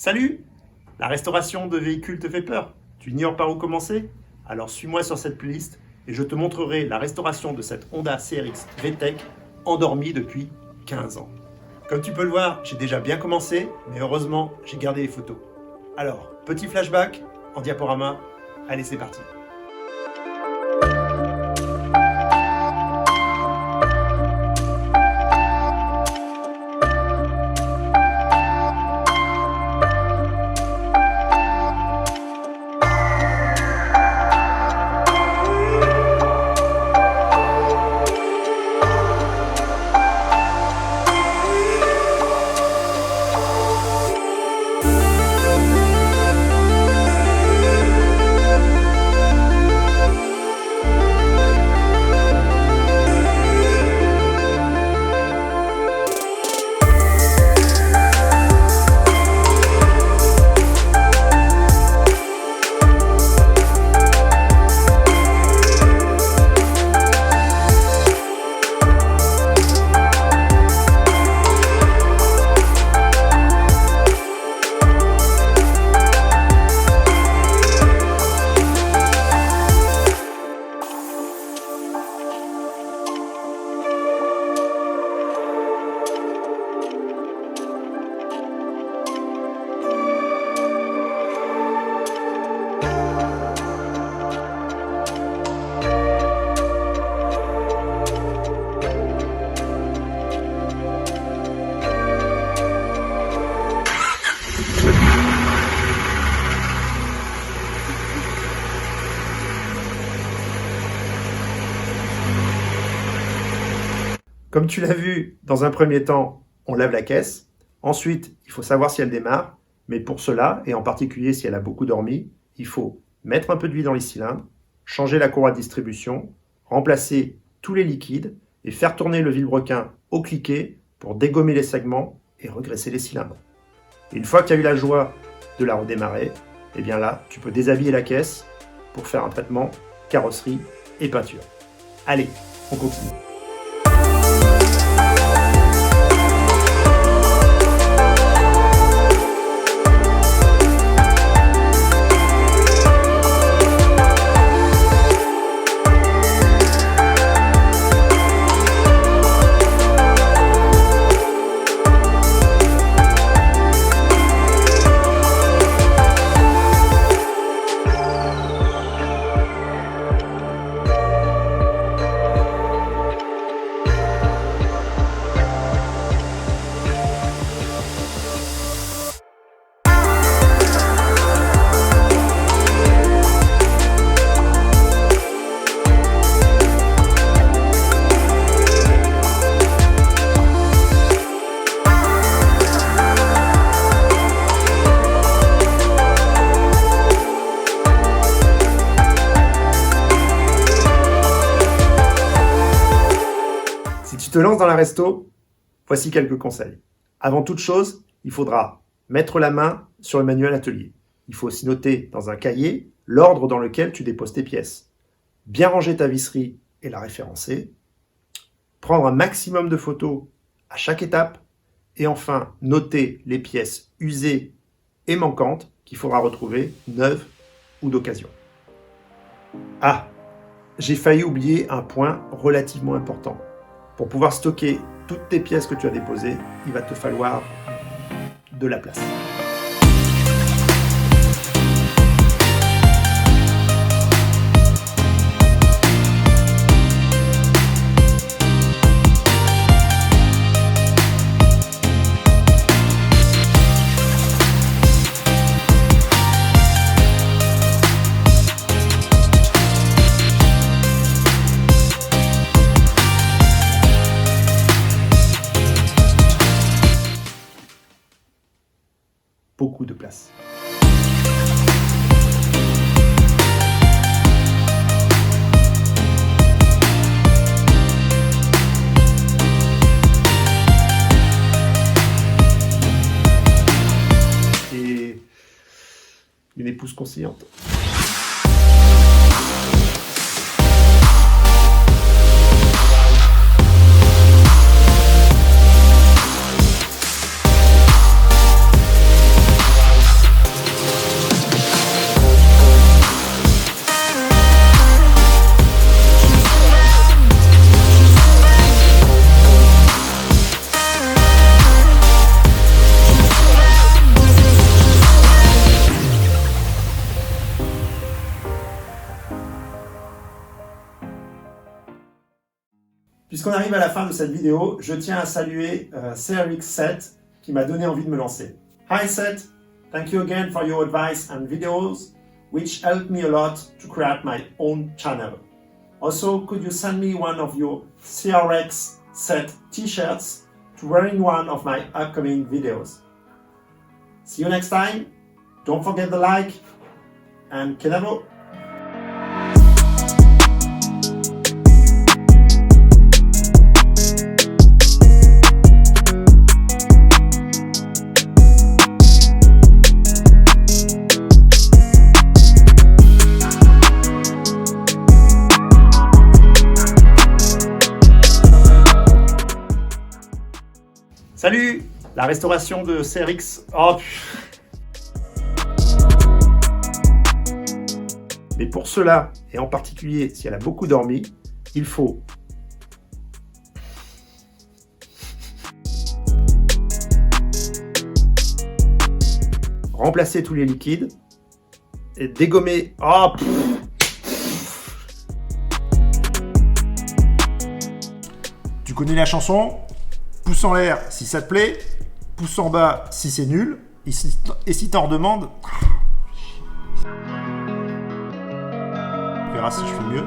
Salut! La restauration de véhicules te fait peur? Tu ignores par où commencer? Alors suis-moi sur cette playlist et je te montrerai la restauration de cette Honda CRX VTEC endormie depuis 15 ans. Comme tu peux le voir, j'ai déjà bien commencé, mais heureusement, j'ai gardé les photos. Alors, petit flashback en diaporama. Allez, c'est parti! Comme tu l'as vu, dans un premier temps, on lave la caisse. Ensuite, il faut savoir si elle démarre. Mais pour cela, et en particulier si elle a beaucoup dormi, il faut mettre un peu d'huile dans les cylindres, changer la courroie de distribution, remplacer tous les liquides et faire tourner le vilebrequin au cliquet pour dégommer les segments et regraisser les cylindres. Et une fois que tu as eu la joie de la redémarrer, et bien là, tu peux déshabiller la caisse pour faire un traitement carrosserie et peinture. Allez, on continue. Si tu te lances dans la resto, voici quelques conseils. Avant toute chose, il faudra mettre la main sur le manuel atelier. Il faut aussi noter dans un cahier l'ordre dans lequel tu déposes tes pièces. Bien ranger ta visserie et la référencer. Prendre un maximum de photos à chaque étape. Et enfin, noter les pièces usées et manquantes qu'il faudra retrouver neuves ou d'occasion. Ah, j'ai failli oublier un point relativement important. Pour pouvoir stocker toutes tes pièces que tu as déposées, il va te falloir de la place. Beaucoup de place. Et une épouse conciliante. Puisqu'on arrive à la fin de cette vidéo, je tiens à saluer CRX7 qui m'a donné envie de me lancer. Hi Seth, thank you again for your advice and videos, which helped me a lot to create my own channel. Also, could you send me one of your CRX7 t-shirts to wear in one of my upcoming videos? See you next time. Don't forget the like and Kenavo. Salut, la restauration de CRX. Oh, mais pour cela, et en particulier si elle a beaucoup dormi, il faut remplacer tous les liquides et dégommer. Oh, tu connais la chanson? Pouce en l'air si ça te plaît, pouce en bas si c'est nul, et si t'en redemandes, on verra si je fais mieux.